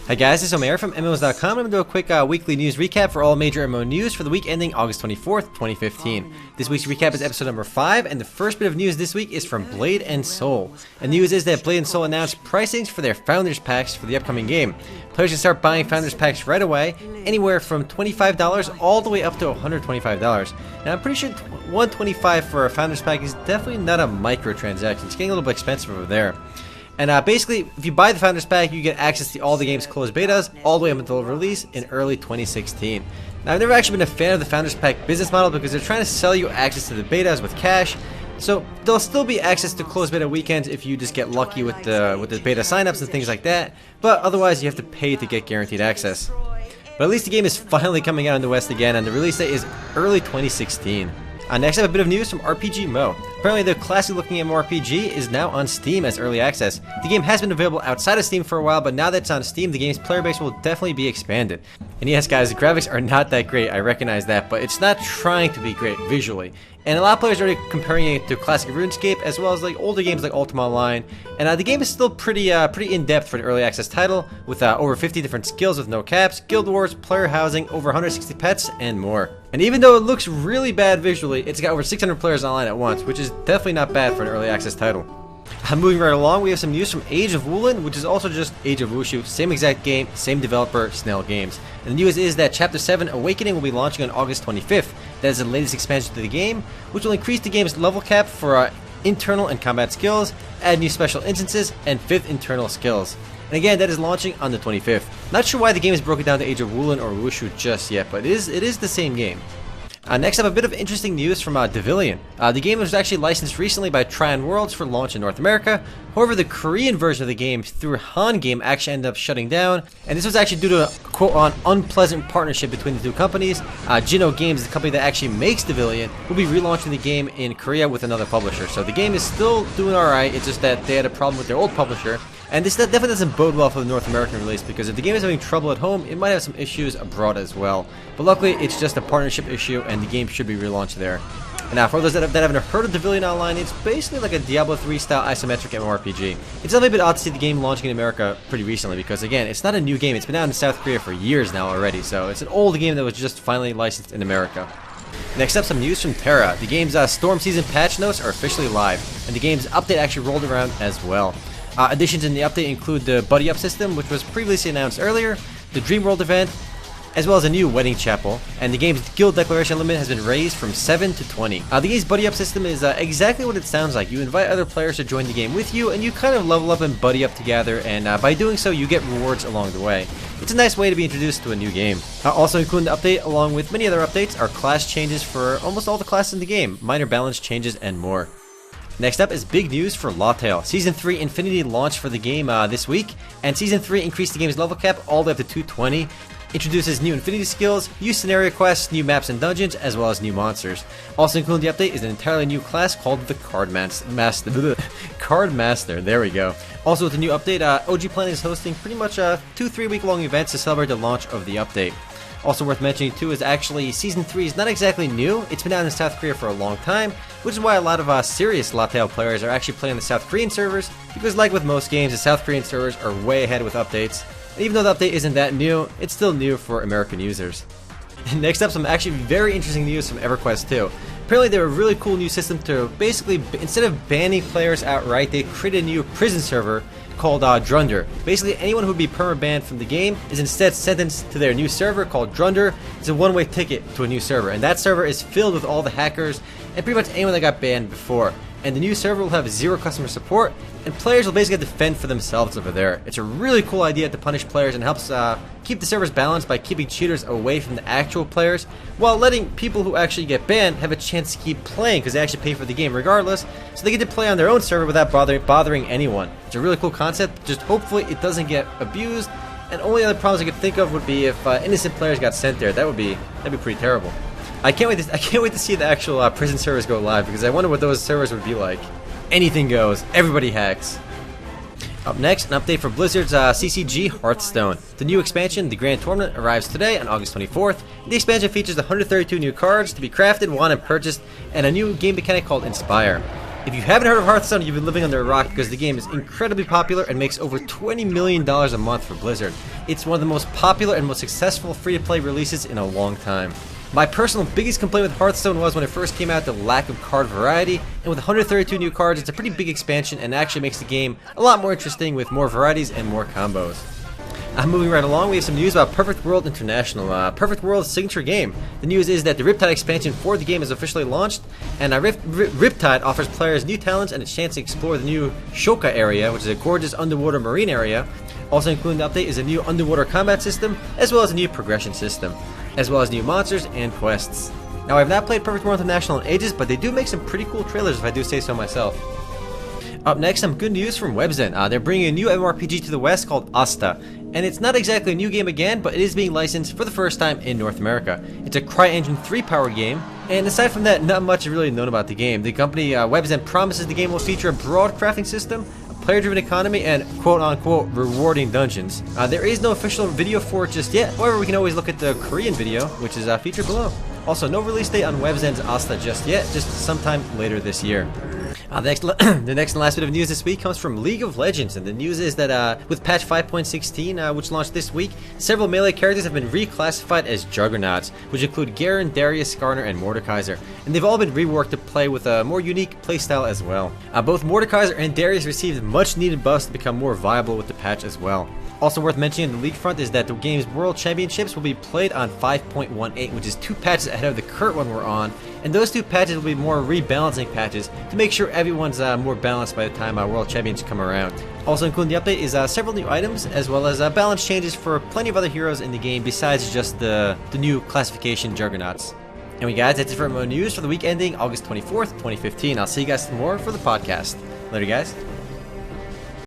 Hi guys, this is Omer from MMOs.com. I'm going to do a quick weekly news recap for all major MMO news for the week ending August 24th, 2015. This week's recap is episode number 5, and the first bit of news this week is from Blade & Soul. And the news is that Blade & Soul announced pricings for their Founders Packs for the upcoming game. Players can start buying Founders Packs right away, anywhere from $25 all the way up to $125. Now I'm pretty sure $125 for a Founders Pack is definitely not a microtransaction. It's getting a little bit expensive over there. And basically, if you buy the Founders Pack, you get access to all the game's closed betas all the way up until release in early 2016. Now, I've never actually been a fan of the Founders Pack business model because they're trying to sell you access to the betas with cash. So there'll still be access to closed beta weekends if you just get lucky with the beta signups and things like that. But otherwise, you have to pay to get guaranteed access. But at least the game is finally coming out in the West again, and the release date is early 2016. Next, I have a bit of news from RPG Mo. Apparently, the classy-looking MMORPG is now on Steam as early access. The game has been available outside of Steam for a while, but now that it's on Steam, the game's player base will definitely be expanded. And yes, guys, the graphics are not that great, I recognize that, but it's not trying to be great visually. And a lot of players are already comparing it to classic RuneScape, as well as like older games like Ultima Online. And the game is still pretty in-depth for an early access title, with over 50 different skills with no caps, guild wars, player housing, over 160 pets, and more. And even though it looks really bad visually, it's got over 600 players online at once, which is definitely not bad for an early access title. Moving right along, we have some news from Age of Wulin, which is also just Age of Wushu, same exact game, same developer, Snail Games. And the news is that Chapter 7 Awakening will be launching on August 25th. That is the latest expansion to the game, which will increase the game's level cap for internal and combat skills, add new special instances, and 5th internal skills. And again, that is launching on the 25th. Not sure why the game is broken down to Age of Wulin or Wushu just yet, but it is the same game. Next up, a bit of interesting news from Devilian. The game was actually licensed recently by Tryon Worlds for launch in North America. However, the Korean version of the game through Han Game actually ended up shutting down. And this was actually due to a quote-on unpleasant partnership between the two companies. Jinho Games, the company that actually makes Devilian, will be relaunching the game in Korea with another publisher. So the game is still doing alright, it's just that they had a problem with their old publisher. And this definitely doesn't bode well for the North American release, because if the game is having trouble at home, it might have some issues abroad as well. But luckily, it's just a partnership issue, and the game should be relaunched there. And now, for those that haven't heard of Devilian Online, it's basically like a Diablo 3 style isometric MMORPG. It's definitely a bit odd to see the game launching in America pretty recently, because again, it's not a new game. It's been out in South Korea for years now already, so it's an old game that was just finally licensed in America. Next up, some news from Tera. The game's Storm Season patch notes are officially live, and the game's update actually rolled around as well. Additions in the update include the Buddy Up system, which was previously announced earlier, the Dream World event, as well as a new Wedding Chapel, and the game's guild declaration limit has been raised from 7 to 20. The game's Buddy Up system is exactly what it sounds like. You invite other players to join the game with you, and you kind of level up and buddy up together, and by doing so, you get rewards along the way. It's a nice way to be introduced to a new game. Also including the update, along with many other updates, are class changes for almost all the classes in the game, minor balance changes, and more. Next up is big news for Lawtale. Season 3 Infinity launched for the game this week, and Season 3 increased the game's level cap all the way up to 220, introduces new Infinity skills, new scenario quests, new maps and dungeons, as well as new monsters. Also including the update is an entirely new class called the Card Master. There we go. Also with the new update, OG Planet is hosting pretty much 2-3 week long events to celebrate the launch of the update. Also worth mentioning too is actually Season 3 is not exactly new. It's been out in South Korea for a long time, which is why a lot of serious Lawtale players are actually playing the South Korean servers, because like with most games, the South Korean servers are way ahead with updates. And even though the update isn't that new, it's still new for American users. Next up, some actually very interesting news from EverQuest too. Apparently they have a really cool new system to basically, instead of banning players outright, they created a new prison server called Drunder. Basically, anyone who would be perma-banned from the game is instead sentenced to their new server called Drunder. It's a one-way ticket to a new server, and that server is filled with all the hackers and pretty much anyone that got banned before. And the new server will have 0 customer support, and players will basically defend for themselves over there. It's a really cool idea to punish players, and helps keep the servers balanced by keeping cheaters away from the actual players, while letting people who actually get banned have a chance to keep playing because they actually pay for the game regardless, so they get to play on their own server without bothering anyone. It's a really cool concept. Just hopefully it doesn't get abused, and only other problems I could think of would be if innocent players got sent there. That'd be pretty terrible. I can't wait to see the actual prison servers go live, because I wonder what those servers would be like. Anything goes. Everybody hacks. Up next, an update for Blizzard's CCG Hearthstone. The new expansion, the Grand Tournament, arrives today on August 24th. The expansion features 132 new cards to be crafted, won, and purchased, and a new game mechanic called Inspire. If you haven't heard of Hearthstone, you've been living under a rock because the game is incredibly popular and makes over $20 million a month for Blizzard. It's one of the most popular and most successful free-to-play releases in a long time. My personal biggest complaint with Hearthstone was when it first came out the lack of card variety, and with 132 new cards, it's a pretty big expansion and actually makes the game a lot more interesting with more varieties and more combos. Moving right along, we have some news about Perfect World International, Perfect World's signature game. The news is that the Riptide expansion for the game is officially launched, and Riptide offers players new talents and a chance to explore the new Shoka area, which is a gorgeous underwater marine area. Also including the update is a new underwater combat system, as well as a new progression system, as well as new monsters and quests. Now, I have not played Perfect World International in ages, but they do make some pretty cool trailers if I do say so myself. Up next, some good news from Webzen. They're bringing a new MMORPG to the West called Asta, and it's not exactly a new game again, but it is being licensed for the first time in North America. It's a CryEngine 3 powered game, and aside from that, not much is really known about the game. The company Webzen promises the game will feature a broad crafting system, a player-driven economy, and quote-unquote rewarding dungeons. There is no official video for it just yet, however we can always look at the Korean video, which is featured below. Also, no release date on Webzen's Asta just yet, just sometime later this year. The next and last bit of news this week comes from League of Legends, and the news is that with patch 5.16, which launched this week, several melee characters have been reclassified as Juggernauts, which include Garen, Darius, Skarner, and Mordekaiser, and they've all been reworked to play with a more unique playstyle as well. Both Mordekaiser and Darius received much needed buffs to become more viable with the patch as well. Also worth mentioning on the league front is that the game's World Championships will be played on 5.18, which is 2 patches ahead of the current one we're on, and those 2 patches will be more rebalancing patches to make sure everyone's more balanced by the time World Champions come around. Also including the update is several new items, as well as balance changes for plenty of other heroes in the game besides just the new classification Juggernauts. Anyway guys, that's it for MMO news for the week ending August 24th, 2015. I'll see you guys tomorrow for the podcast. Later guys.